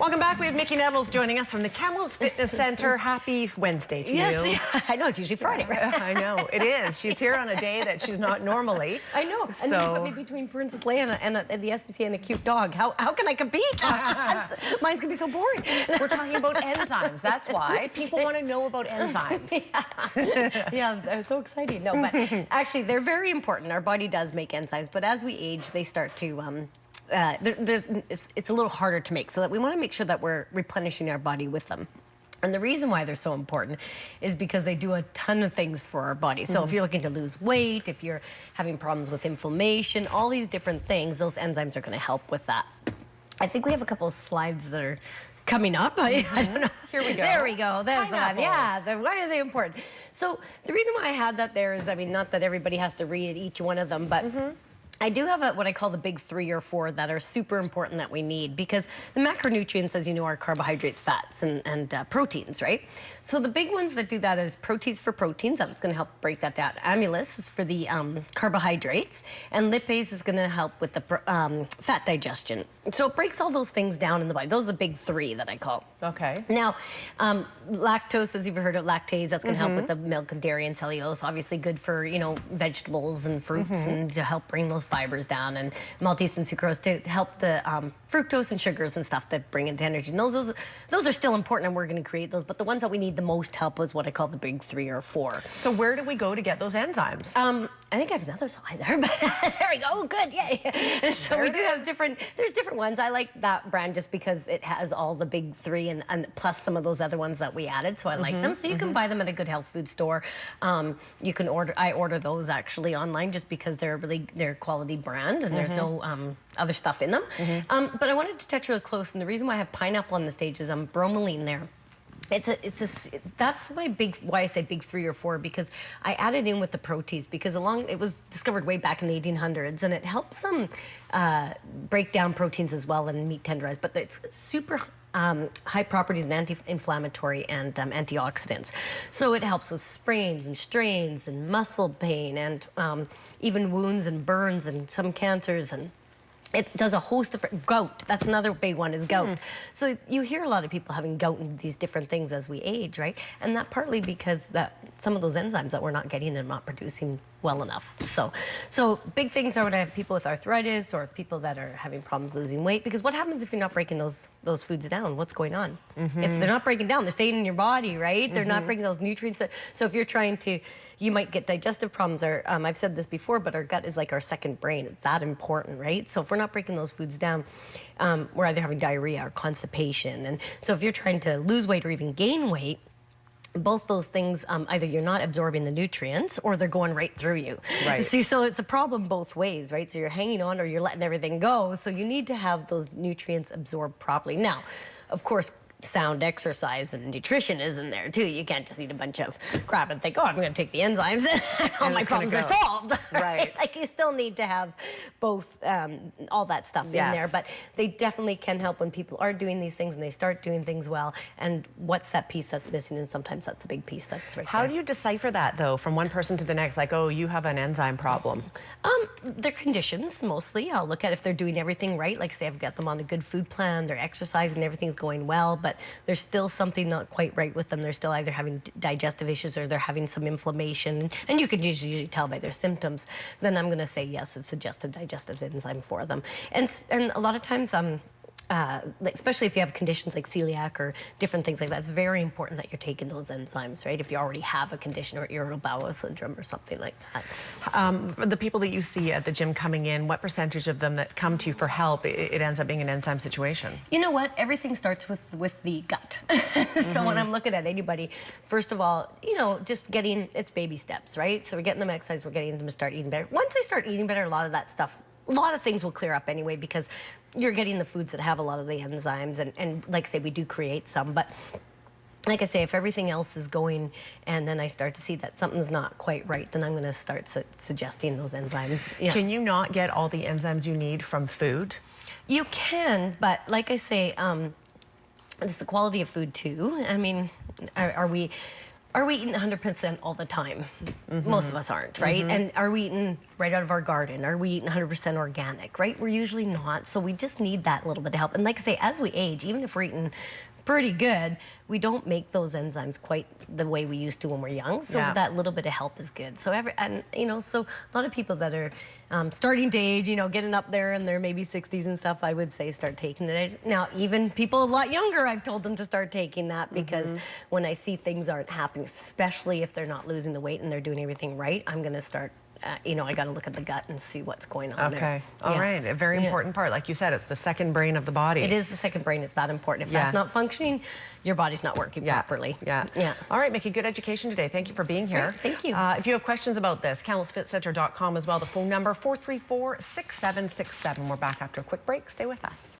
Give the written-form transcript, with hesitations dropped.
Welcome back. We have Mickey Nettles joining us from the Kamloops Fitness Center. Happy Wednesday to you. Yes, I know. It's usually Friday, right? I know. It is. She's here on a day that she's not normally. I know. And then you put me between Princess Leia and the SPCA and a cute dog. How can I compete? Mine's going to be so boring. We're talking about enzymes. That's why. People want to know about enzymes. Yeah, it's so exciting. No, but actually, they're very important. Our body does make enzymes, but as we age, they start to... it's a little harder to make, so that we want to make sure that we're replenishing our body with them. And the reason why they're so important is because they do a ton of things for our body. So if you're looking to lose weight, if you're having problems with inflammation, all these different things, those enzymes are going to help with that. I think we have a couple of slides that are coming up. I don't know. Here we go. There we go. There's the one. Yeah. Pineapples. Why are they important? So the reason why I had that there is, I mean, not that everybody has to read each one of them, but I do have what I call the big 3 or 4 that are super important that we need, because the macronutrients, as you know, are carbohydrates, fats, and proteins, right? So the big ones that do that is proteins for proteins. That's going to help break that down. Amylase is for the carbohydrates, and lipase is going to help with the fat digestion. So it breaks all those things down in the body. Those are the big 3 that I call. Okay. Now, lactose, as you've heard of lactase, that's going to help with the milk and dairy and cellulose. Obviously good for, you know, vegetables and fruits and to help bring those fibers down, and maltose and sucrose to help the fructose and sugars and stuff that bring into energy. And those are still important, and we're going to create those. But the ones that we need the most help is what I call the big 3 or 4. So where do we go to get those enzymes? I think I have another slide there, but there we go. Oh, good, yay. So There we it do have is. there's different ones. I like that brand just because it has all the big 3 and plus some of those other ones that we added, so I like them. So you can buy them at a good health food store. You can I order those actually online just because they're a quality brand and there's no other stuff in them. But I wanted to touch real close, and the reason why I have pineapple on the stage is bromelain there. That's why I say big 3 or 4, because I added in with the proteins, because it was discovered way back in the 1800s, and it helps them break down proteins as well and meat tenderize, but it's super high properties and anti-inflammatory and antioxidants. So it helps with sprains and strains and muscle pain and even wounds and burns and some cancers, and it does a host of gout. That's another big one, is gout. So you hear a lot of people having gout and these different things as we age, right? And that partly because some of those enzymes that we're not getting and not producing well enough. So big things are when I have people with arthritis or people that are having problems losing weight, because what happens if you're not breaking those foods down? What's going on? They're not breaking down. They're staying in your body, right? They're not bringing those nutrients. So if you're trying to, you might get digestive problems. Or I've said this before, but our gut is like our second brain. It's that important, right? So if we're not breaking those foods down, we're either having diarrhea or constipation. And so if you're trying to lose weight or even gain weight, both those things, either you're not absorbing the nutrients or they're going right through you. Right. See, so it's a problem both ways, right? So you're hanging on or you're letting everything go. So you need to have those nutrients absorbed properly. Now, of course, sound exercise and nutrition is in there too. You can't just eat a bunch of crap and think, oh, I'm going to take the enzymes and all my problems are solved. Right. Like, you still need to have both, all that stuff in there. But they definitely can help when people are doing these things and they start doing things well. And what's that piece that's missing? And sometimes that's the big piece that's right How there. do you decipher that, though, from one person to the next? Like, oh, you have an enzyme problem. Their conditions, mostly. I'll look at if they're doing everything right. Like, say I've got them on a good food plan, they're exercising, everything's going well, but there's still something not quite right with them. They're still either having digestive issues or they're having some inflammation, and you can usually tell by their symptoms. Then I'm going to say, yes, it's just a digestive enzyme for them. And a lot of times, especially if you have conditions like celiac or different things like that, it's very important that you're taking those enzymes, right? If you already have a condition or irritable bowel syndrome or something like that. The people that you see at the gym coming in, what percentage of them that come to you for help, it ends up being an enzyme situation? You know what? Everything starts with the gut. So when I'm looking at anybody, first of all, you know, just it's baby steps, right? So we're getting them exercise, we're getting them to start eating better. Once they start eating better, a lot of things will clear up anyway, because you're getting the foods that have a lot of the enzymes, and like I say, we do create some, but like I say, if everything else is going and then I start to see that something's not quite right, then I'm going to start suggesting those enzymes. Yeah. Can you not get all the enzymes you need from food? You can, but like I say, it's the quality of food too. I mean, are we are we eating 100% all the time? Most of us aren't, right? And are we eating right out of our garden? Are we eating 100% organic, right? We're usually not. So we just need that little bit of help. And like I say, as we age, even if we're eating pretty good, we don't make those enzymes quite the way we used to when we're young. So that little bit of help is good. So so a lot of people that are starting to age, getting up there in their maybe 60s and stuff, I would say start taking it. Now, even people a lot younger, I've told them to start taking that because when I see things aren't happening, especially if they're not losing the weight and they're doing everything right, I'm going to start I got to look at the gut and see what's going on there. Okay. All right. A very important part. Like you said, it's the second brain of the body. It is the second brain. It's that important. If that's not functioning, your body's not working properly. Yeah. All right, Mickey, good education today. Thank you for being here. Great. Thank you. If you have questions about this, KamloopsFitCenter.com as well. The phone number, 434-6767. We're back after a quick break. Stay with us.